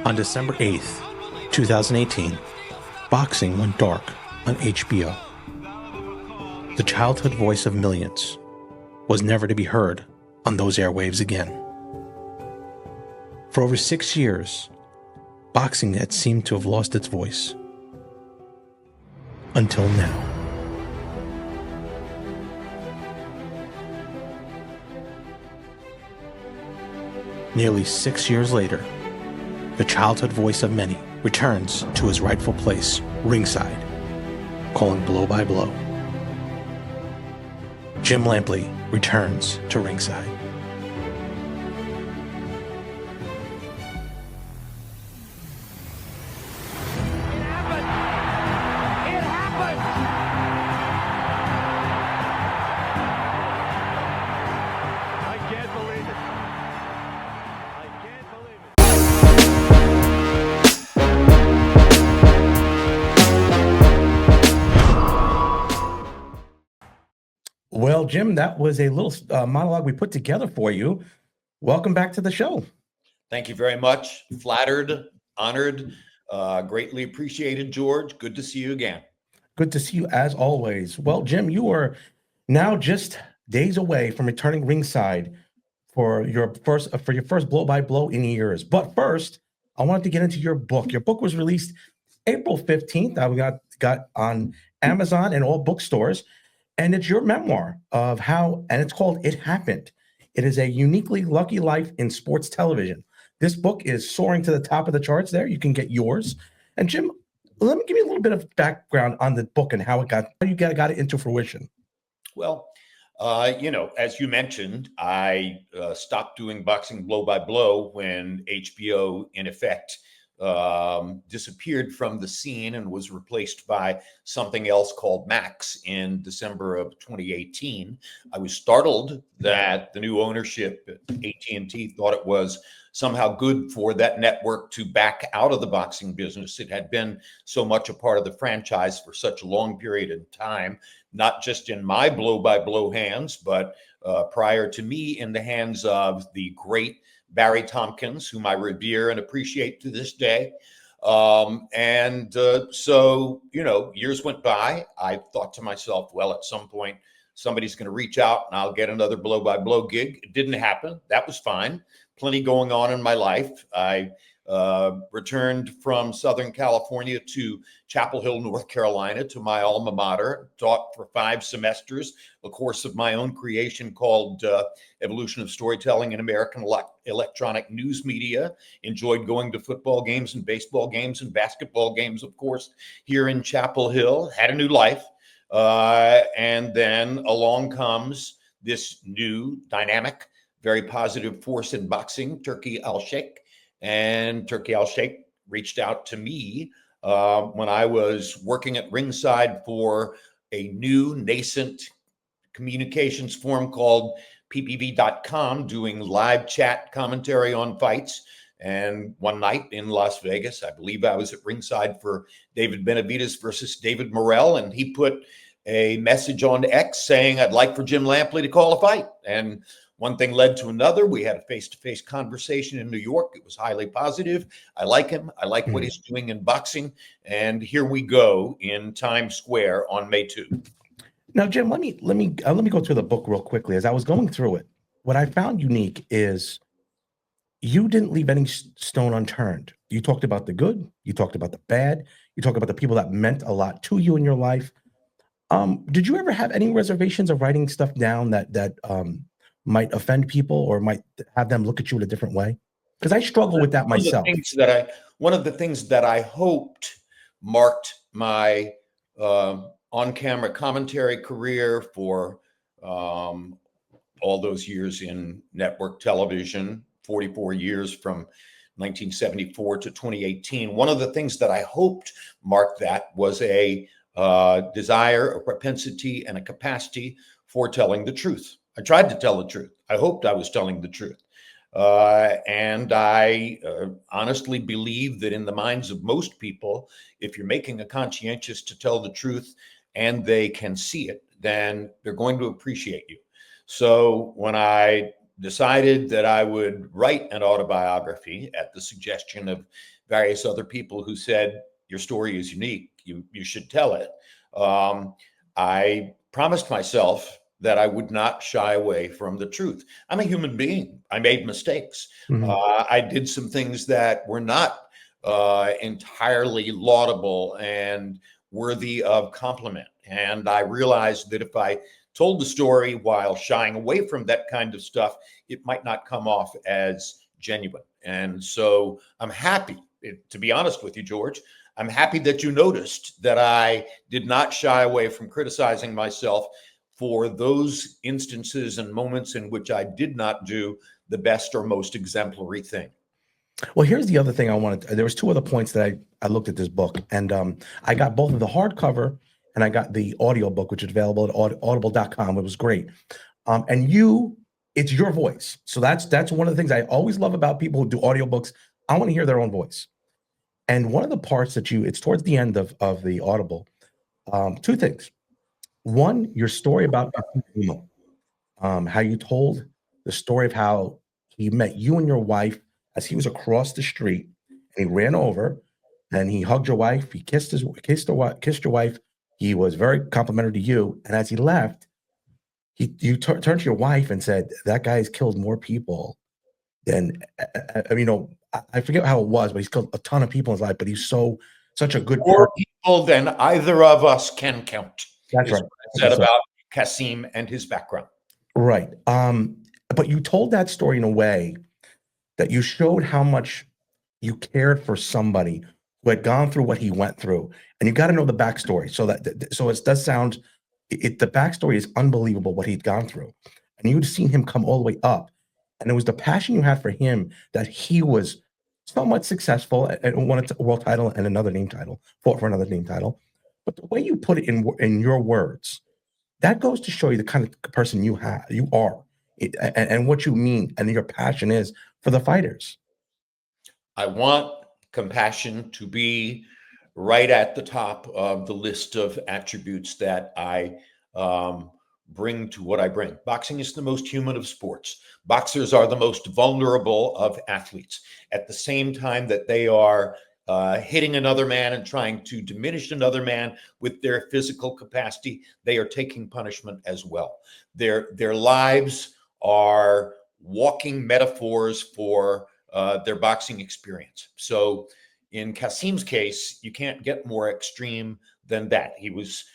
On December 8th, 2018, boxing went dark on HBO. The childhood voice of millions was never to be heard on those airwaves again. For over 6 years, boxing had seemed to have lost its voice. Until now. Nearly 6 years later, the childhood voice of many returns to his rightful place, ringside, calling blow by blow. Jim Lampley returns to ringside. Well, Jim, that was a little monologue we put together for you. Welcome back to the show. Thank you very much. Flattered, honored, greatly appreciated, George. Good to see you again. Good to see you as always. Well, Jim, you are now just days away from returning ringside for your first blow by blow in years. But first, I wanted to get into your book. Your book was released April 15th. I got on Amazon and all bookstores. And it's your memoir of how, and it's called It Happened. It is a uniquely lucky life in sports television. This book is soaring to the top of the charts there. You can get yours. And Jim, let me give you a little bit of background on the book and how you got it into fruition. Well, as you mentioned, I stopped doing boxing blow by blow when HBO, in effect, disappeared from the scene and was replaced by something else called Max in December of 2018. I was startled that the new ownership at AT&T thought it was somehow good for that network to back out of the boxing business. It had been so much a part of the franchise for such a long period of time, not just in my blow-by-blow hands, but prior to me in the hands of the great Barry Tompkins, whom I revere and appreciate to this day. So, years went by. I thought to myself, well, at some point, somebody's going to reach out and I'll get another blow-by-blow gig. It didn't happen. That was fine. Plenty going on in my life. I returned from Southern California to Chapel Hill, North Carolina, to my alma mater, taught for 5 semesters, a course of my own creation called Evolution of Storytelling in American Electronic News Media. Enjoyed going to football games and baseball games and basketball games, of course, here in Chapel Hill. Had a new life. And then along comes this new dynamic, very positive force in boxing, Turki Al-Sheikh. And Turki Al-Sheikh reached out to me when I was working at ringside for a new nascent communications forum called ppv.com, doing live chat commentary on fights. And one night in Las Vegas, I believe I was at ringside for David Benavidez versus David Morrell, and he put a message on X saying, I'd like for Jim Lampley to call a fight. And one thing led to another. We had a face-to-face conversation in New York. It was highly positive. I like him. I like what he's doing in boxing. And here we go in Times Square on May 2. Now, Jim, let me go through the book real quickly. As I was going through it, what I found unique is you didn't leave any stone unturned. You talked about the good. You talked about the bad. You talked about the people that meant a lot to you in your life. Did you ever have any reservations of writing stuff down that might offend people or might have them look at you in a different way? Because I struggle with that myself. One of the things that I hoped marked my on-camera commentary career for all those years in network television, 44 years from 1974 to 2018. One of the things that I hoped marked that was a desire, a propensity, and a capacity for telling the truth. I tried to tell the truth. I hoped I was telling the truth. And I honestly believe that in the minds of most people, if you're making a conscientious to tell the truth and they can see it, then they're going to appreciate you. So when I decided that I would write an autobiography at the suggestion of various other people who said, your story is unique. You should tell it. I promised myself that I would not shy away from the truth. I'm a human being. I made mistakes. I did some things that were not entirely laudable and worthy of compliment. And I realized that if I told the story while shying away from that kind of stuff, it might not come off as genuine. And so I'm happy, to be honest with you, George, I'm happy that you noticed that I did not shy away from criticizing myself for those instances and moments in which I did not do the best or most exemplary thing. Well, here's the other thing I wanted. There was two other points that I looked at this book, and I got both of the hardcover and I got the audio book, which is available at audible.com. It was great. And it's your voice. So that's one of the things I always love about people who do audiobooks. I want to hear their own voice. And one of the parts that it's towards the end of the Audible, two things. One, your story about how you told the story of how he met you and your wife as he was across the street, and he ran over and he hugged your wife. He kissed your wife. He was very complimentary to you. And as he left, you turned to your wife and said, that guy's killed more people than, I forget how it was, but he's killed a ton of people in his life, but he's such a good More person. people than either of us can count. That's right. What I said about Kasim and his background. Right. But you told that story in a way that you showed how much you cared for somebody who had gone through what he went through, and you got to know the backstory. So it does sound, the backstory is unbelievable what he'd gone through, and you'd seen him come all the way up, and it was the passion you had for him that he was somewhat successful and won a world title and another name title, fought for another name title. But the way you put it in your words, that goes to show you the kind of person you are, and what you mean, and your passion is for the fighters. I want compassion to be right at the top of the list of attributes that I bring to what I bring. Boxing is the most human of sports. Boxers are the most vulnerable of athletes. At the same time that they are hitting another man and trying to diminish another man with their physical capacity, they are taking punishment as well. Their lives are walking metaphors for their boxing experience. So in Kasim's case, you can't get more extreme than that. He was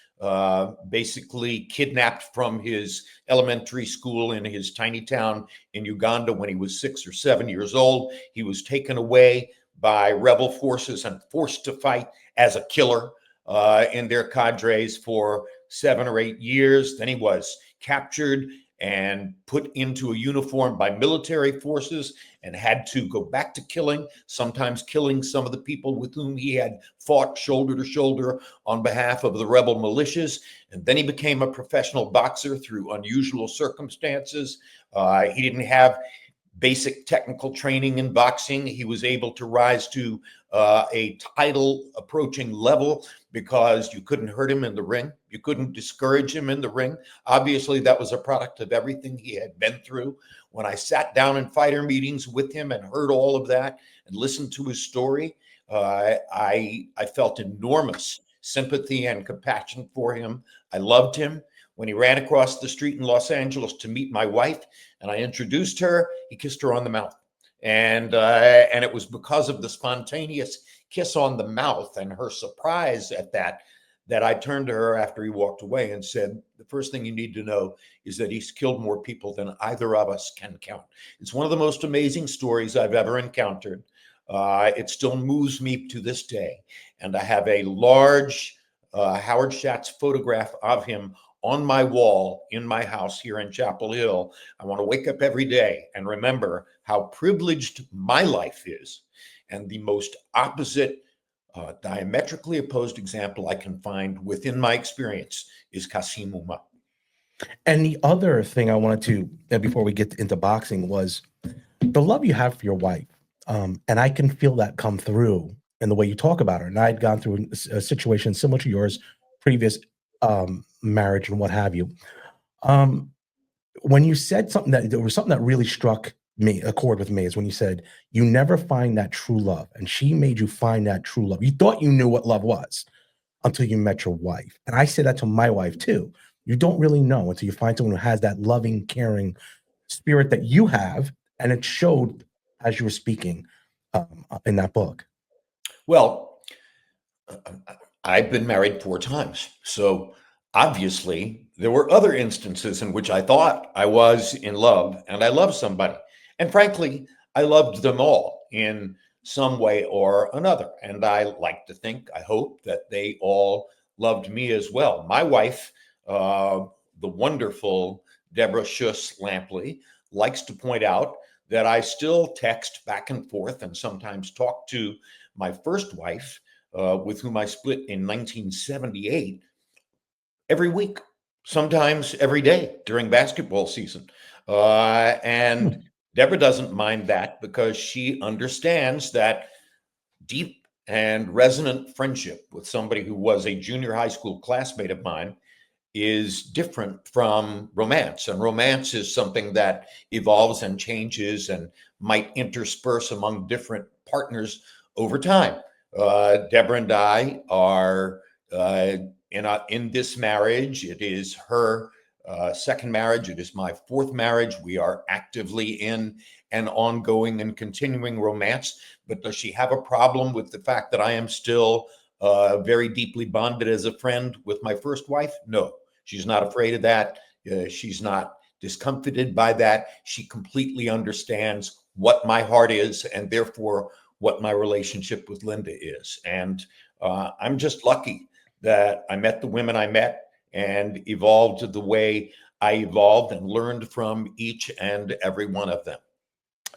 basically kidnapped from his elementary school in his tiny town in Uganda when he was 6 or 7 years old. He was taken away by rebel forces and forced to fight as a killer in their cadres for 7 or 8 years. Then he was captured and put into a uniform by military forces and had to go back to killing, sometimes killing some of the people with whom he had fought shoulder to shoulder on behalf of the rebel militias. And then he became a professional boxer through unusual circumstances. He didn't have basic technical training in boxing. He was able to rise to a title approaching level because you couldn't hurt him in the ring. You couldn't discourage him in the ring. Obviously, that was a product of everything he had been through. When I sat down in fighter meetings with him and heard all of that and listened to his story, I felt enormous sympathy and compassion for him. I loved him. When he ran across the street in Los Angeles to meet my wife and I introduced her, he kissed her on the mouth. And it was because of the spontaneous kiss on the mouth and her surprise at that I turned to her after he walked away and said, the first thing you need to know is that he's killed more people than either of us can count. It's one of the most amazing stories I've ever encountered. It still moves me to this day. And I have a large Howard Schatz photograph of him on my wall in my house here in Chapel Hill. I want to wake up every day and remember how privileged my life is. And the most opposite, diametrically opposed example I can find within my experience is Kasim Uma. And the other thing I wanted to, before we get into boxing, was the love you have for your wife. And I can feel that come through in the way you talk about her. And I'd gone through a situation similar to yours, previous marriage and what have you. when you said something that there was something that really struck me, a chord with me, is when you said you never find that true love, and she made you find that true love. You thought you knew what love was until you met your wife, and I say that to my wife too. You don't really know until you find someone who has that loving, caring spirit that you have, and it showed as you were speaking in that book. Well, I've been married 4 times. So obviously, there were other instances in which I thought I was in love and I loved somebody. And frankly, I loved them all in some way or another. And I like to think, I hope that they all loved me as well. My wife, the wonderful Deborah Schuss Lampley, likes to point out that I still text back and forth and sometimes talk to my first wife, with whom I split in 1978, every week, sometimes every day during basketball season. And Deborah doesn't mind that because she understands that deep and resonant friendship with somebody who was a junior high school classmate of mine is different from romance. And romance is something that evolves and changes and might intersperse among different partners over time. Deborah and I are in this marriage. It is her second marriage. It is my fourth marriage. We are actively in an ongoing and continuing romance. But does she have a problem with the fact that I am still very deeply bonded as a friend with my first wife? No, she's not afraid of that. She's not discomfited by that. She completely understands what my heart is and therefore what my relationship with Linda is. And I'm just lucky that I met the women I met and evolved the way I evolved and learned from each and every one of them.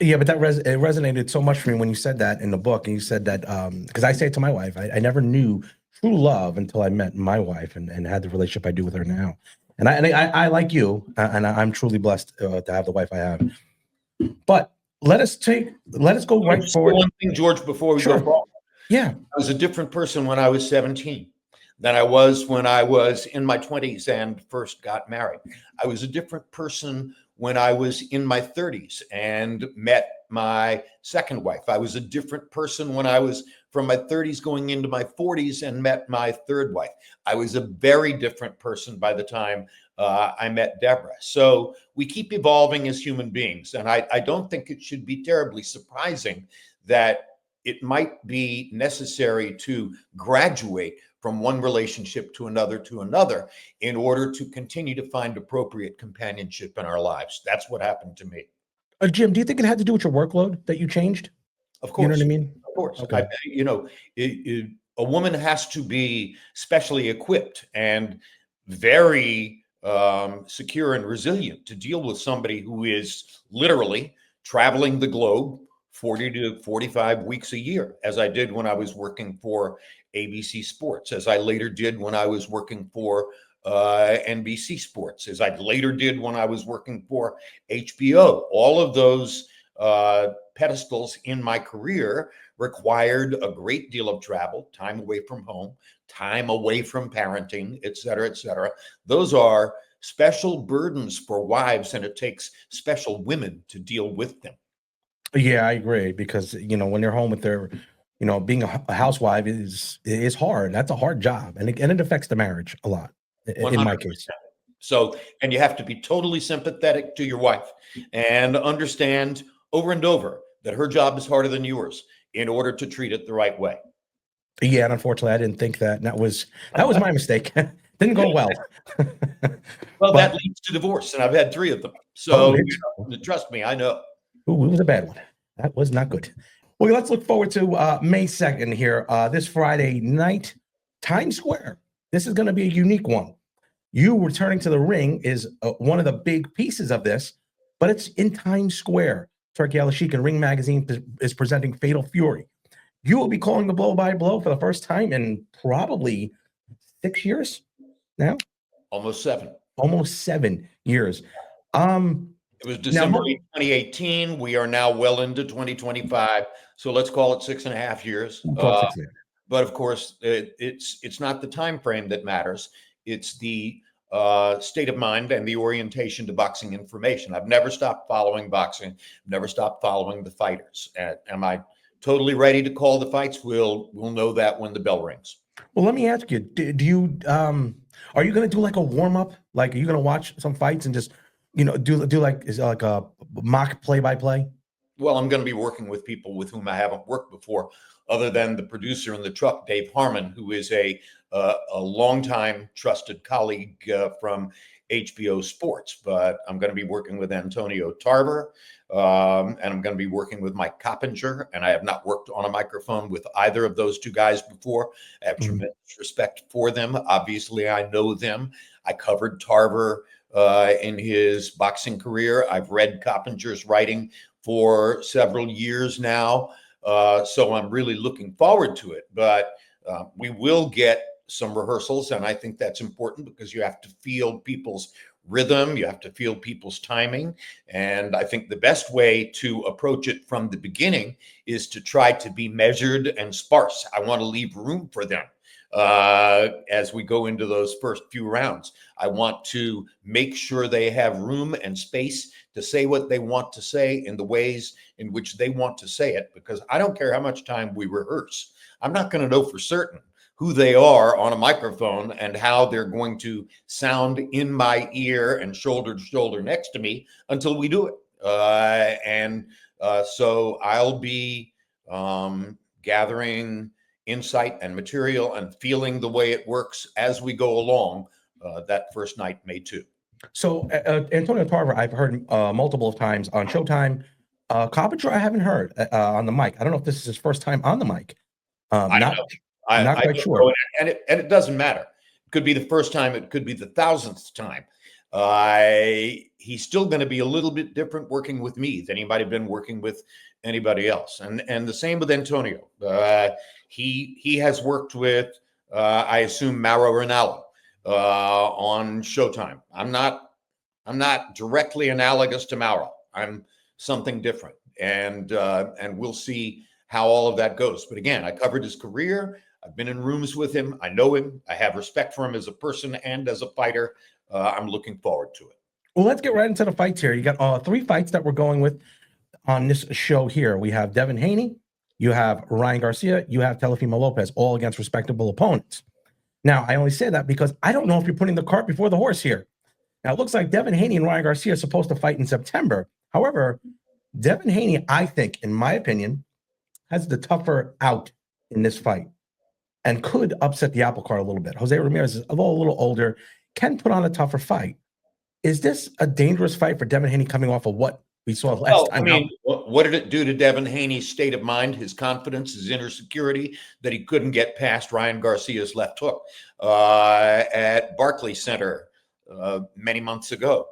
Yeah, but that it resonated so much for me when you said that in the book, and you said that because I say it to my wife, I never knew true love until I met my wife and had the relationship I do with her now. And I like you, and I'm truly blessed to have the wife I have. But let us go right forward. One thing, George, before we go forward. Yeah. I was a different person when I was 17 than I was when I was in my 20s and first got married. I was a different person when I was in my 30s and met my second wife. I was a different person when I was from my 30s going into my 40s and met my third wife. I was a very different person by the time I met Deborah. So we keep evolving as human beings. And I don't think it should be terribly surprising that it might be necessary to graduate from one relationship to another in order to continue to find appropriate companionship in our lives. That's what happened to me. Jim, do you think it had to do with your workload that you changed? Of course. You know what I mean? Of course. Okay. A woman has to be specially equipped and very secure and resilient to deal with somebody who is literally traveling the globe 40 to 45 weeks a year, as I did when I was working for ABC Sports, as I later did when I was working for NBC Sports, as I later did when I was working for HBO. All of those pedestals in my career required a great deal of travel, time away from home, time away from parenting, et cetera, et cetera. Those are special burdens for wives, and it takes special women to deal with them. Yeah, I agree because when they're home with their, being a housewife is hard. That's a hard job, and it affects the marriage a lot. In my 100%. case. So, and you have to be totally sympathetic to your wife and understand over and over that her job is harder than yours in order to treat it the right way. Yeah, and unfortunately, I didn't think that. And that was my mistake. Didn't go well. Well, that leads to divorce, and I've had 3 of them. So, trust me, I know. Ooh, it was a bad one. That was not good. Well, let's look forward to May 2nd here, this Friday night, Times Square. This is going to be a unique one. You returning to the ring is one of the big pieces of this, but it's in Times Square. Turkey Al-Sheikh and Ring Magazine is presenting Fatal Fury. You will be calling the blow-by-blow for the first time in probably 6 years now? Almost 7. Almost 7 years. It was December 2018. We are now well into 2025. So let's call it 6.5 years. But of course, it's not the time frame that matters. It's the state of mind and the orientation to boxing information. I've never stopped following boxing, never stopped following the fighters. Am I totally ready to call the fights? We'll know that when the bell rings. Well, let me ask you, do you are you going to do like a warm up? Like, are you going to watch some fights and just, do like, is it like a mock play by play? Well, I'm going to be working with people with whom I haven't worked before, other than the producer in the truck, Dave Harmon, who is a longtime trusted colleague from HBO Sports. But I'm going to be working with Antonio Tarver, and I'm going to be working with Mike Coppinger. And I have not worked on a microphone with either of those two guys before. I have tremendous respect for them. Obviously, I know them. I covered Tarver in his boxing career. I've read Coppinger's writing for several years now. So I'm really looking forward to it. But we will get some rehearsals, and I think that's important because you have to feel people's rhythm, you have to feel people's timing. And I think the best way to approach it from the beginning is to try to be measured and sparse. I want to leave room for them as we go into those first few rounds. I want to make sure they have room and space to say what they want to say in the ways in which they want to say it, because I don't care how much time we rehearse. I'm not going to know for certain who they are on a microphone and how they're going to sound in my ear and shoulder to shoulder next to me until we do it. So I'll be gathering insight and material and feeling the way it works as we go along that first night, May 2. So Antonio Tarver, I've heard multiple of times on Showtime. Coppinger, I haven't heard on the mic. I don't know if this is his first time on the mic. Not quite sure. Know, and it doesn't matter. It could be the first time. It could be the 1,000th time. He's still going to be a little bit different working with me than he might have been working with anybody else. And the same with Antonio. He has worked with, I assume, Mauro Ranallo on Showtime. I'm not directly analogous to Mauro. I'm something different, and we'll see how all of that goes. But again, I covered his career. I've been in rooms with him. I know him. I have respect for him as a person and as a fighter. I'm looking forward to it. Well, let's get right into the fights here. You got 3 fights that we're going with on this show here. We have Devin Haney, you have Ryan Garcia, you have Teofimo Lopez, all against respectable opponents. Now, I only say that because I don't know if you're putting the cart before the horse here. Now, it looks like Devin Haney and Ryan Garcia are supposed to fight in September. However, Devin Haney, I think, in my opinion, has the tougher out in this fight and could upset the apple cart a little bit. Jose Ramirez is, although a little older, can put on a tougher fight. Is this a dangerous fight for Devin Haney coming off of what we saw last time? I mean, what did it do to Devin Haney's state of mind, his confidence, his inner security, that he couldn't get past Ryan Garcia's left hook at Barclays Center many months ago?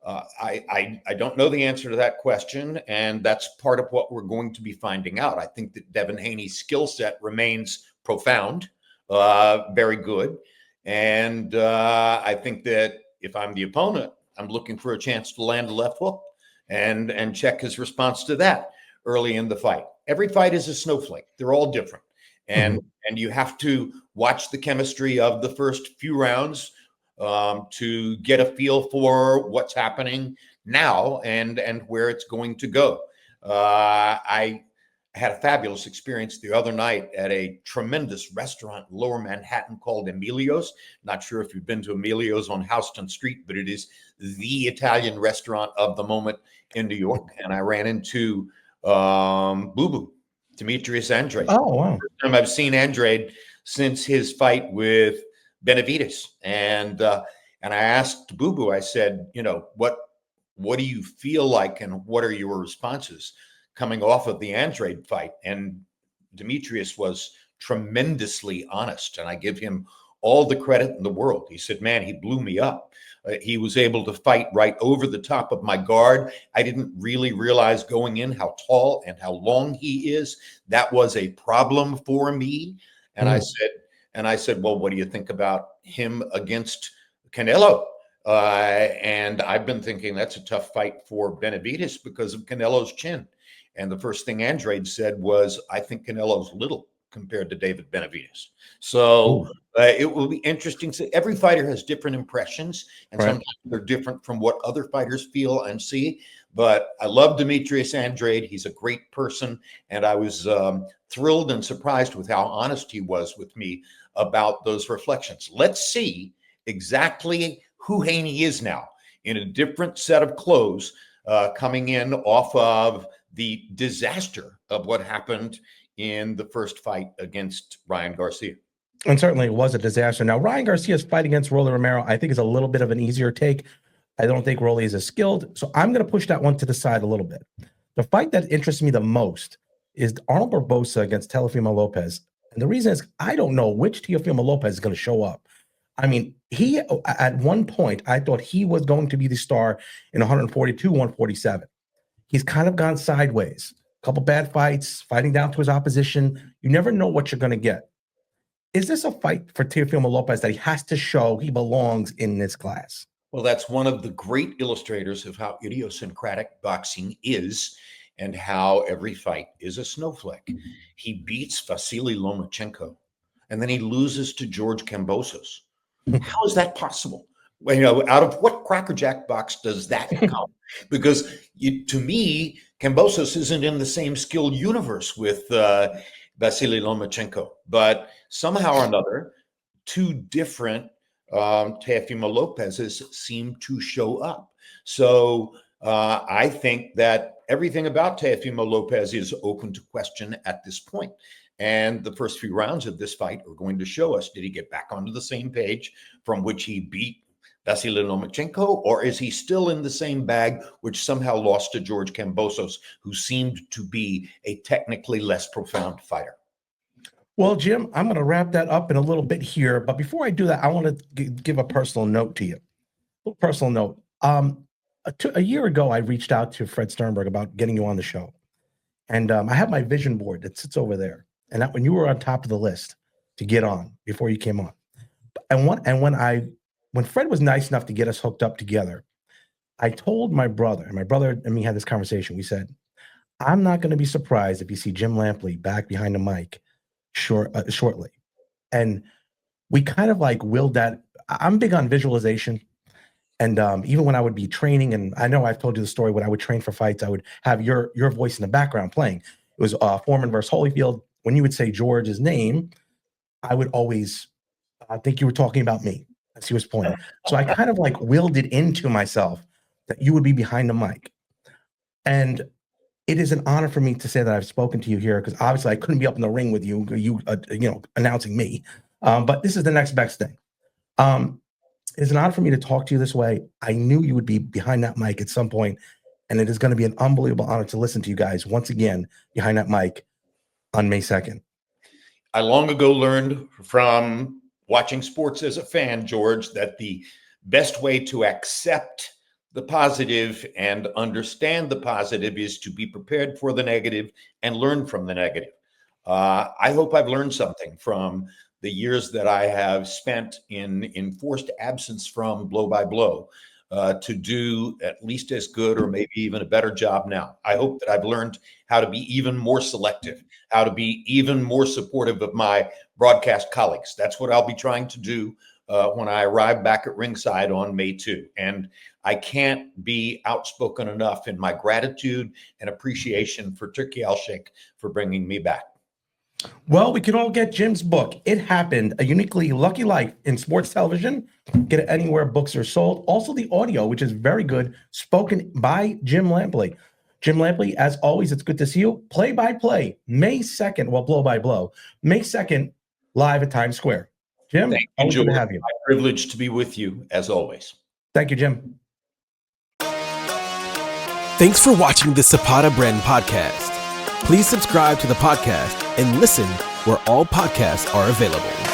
I don't know the answer to that question, and that's part of what we're going to be finding out. I think that Devin Haney's skill set remains profound, very good, and I think that if I'm the opponent, I'm looking for a chance to land a left hook and check his response to that early in the fight. Every fight is a snowflake. They're all different, and you have to watch the chemistry of the first few rounds to get a feel for what's happening now and where it's going to go. I had a fabulous experience the other night at a tremendous restaurant in Lower Manhattan called Emilio's. Not sure if you've been to Emilio's on Houston Street, but it is the Italian restaurant of the moment in New York. And I ran into Boo Boo, Demetrius Andrade. Oh, wow. First time I've seen Andrade since his fight with Benavidez. And I asked Boo Boo, I said, what do you feel like and what are your responses coming off of the Andrade fight? And Demetrius was tremendously honest, and I give him all the credit in the world. He said, man, he blew me up. He was able to fight right over the top of my guard. I didn't really realize going in how tall and how long he is. That was a problem for me. And I said, well, what do you think about him against Canelo? And I've been thinking that's a tough fight for Benavidez because of Canelo's chin. And the first thing Andrade said was, I think Canelo's little compared to David Benavidez. So Ooh, it will be interesting. So every fighter has different impressions, and right. sometimes they're different from what other fighters feel and see. But I love Demetrius Andrade. He's a great person, and I was thrilled and surprised with how honest he was with me about those reflections. Let's see exactly who Haney is now in a different set of clothes, coming in off of the disaster of what happened in the first fight against Ryan Garcia. And certainly it was a disaster. Now, Ryan Garcia's fight against Rolly Romero, I think, is a little bit of an easier take. I don't think Rolly is as skilled. So I'm going to push that one to the side a little bit. The fight that interests me the most is Arnold Barboza against Teofimo Lopez. And the reason is I don't know which Teofimo Lopez is going to show up. I mean, he, at one point, I thought he was going to be the star in 142, 147. He's kind of gone sideways. A couple bad fights, fighting down to his opposition. You never know what you're going to get. Is this a fight for Teofimo Lopez that he has to show he belongs in this class? Well, that's one of the great illustrators of how idiosyncratic boxing is and how every fight is a snowflake. He beats Vasily Lomachenko, and then he loses to George Kambosos. How is that possible? Well, out of what crackerjack box does that come? Because to me, Kambosos isn't in the same skill universe with Vasily Lomachenko, but somehow or another, two different Teofimo Lopez's seem to show up. So I think that everything about Teofimo Lopez is open to question at this point. And the first few rounds of this fight are going to show us, did he get back onto the same page from which he beat Vasily Lomachenko, or is he still in the same bag, which somehow lost to George Kambosos, who seemed to be a technically less profound fighter? Well, Jim, I'm going to wrap that up in a little bit here. But before I do that, I want to give a personal note to you. A little personal note. A year ago, I reached out to Fred Sternberg about getting you on the show. And I have my vision board that sits over there. And when you were on top of the list to get on before you came on. And when Fred was nice enough to get us hooked up together, I told my brother, and my brother and me had this conversation. We said, I'm not going to be surprised if you see Jim Lampley back behind the mic shortly. And we kind of like willed that. I'm big on visualization. And even when I would be training, and I know I've told you the story, when I would train for fights, I would have your voice in the background playing. It was Foreman versus Holyfield. When you would say George's name, I would always think you were talking about me as he was pointing. So I kind of like willed it into myself that you would be behind the mic. And it is an honor for me to say that I've spoken to you here, because obviously I couldn't be up in the ring with you announcing me. But this is the next best thing. It's an honor for me to talk to you this way. I knew you would be behind that mic at some point, and it is going to be an unbelievable honor to listen to you guys once again behind that mic on May 2nd. I long ago learned from watching sports as a fan, George, that the best way to accept the positive and understand the positive is to be prepared for the negative and learn from the negative. I hope I've learned something from the years that I have spent in enforced absence from blow by blow to do at least as good or maybe even a better job now. I hope that I've learned how to be even more selective, how to be even more supportive of my broadcast colleagues. That's what I'll be trying to do when I arrive back at ringside on May 2. And I can't be outspoken enough in my gratitude and appreciation for Turki Al-Sheikh for bringing me back. Well, we can all get Jim's book, It Happened, A Uniquely Lucky Life in Sports Television. Get it anywhere books are sold. Also the audio, which is very good, spoken by Jim Lampley. Jim Lampley, as always, it's good to see you. Play by play, May 2nd, well, blow by blow, May 2nd, live at Times Square. Jim, Thank you, always good George. to have you. My privilege to be with you, as always. Thank you, Jim. Thanks for watching the Zapata Brand podcast. Please subscribe to the podcast and listen where all podcasts are available.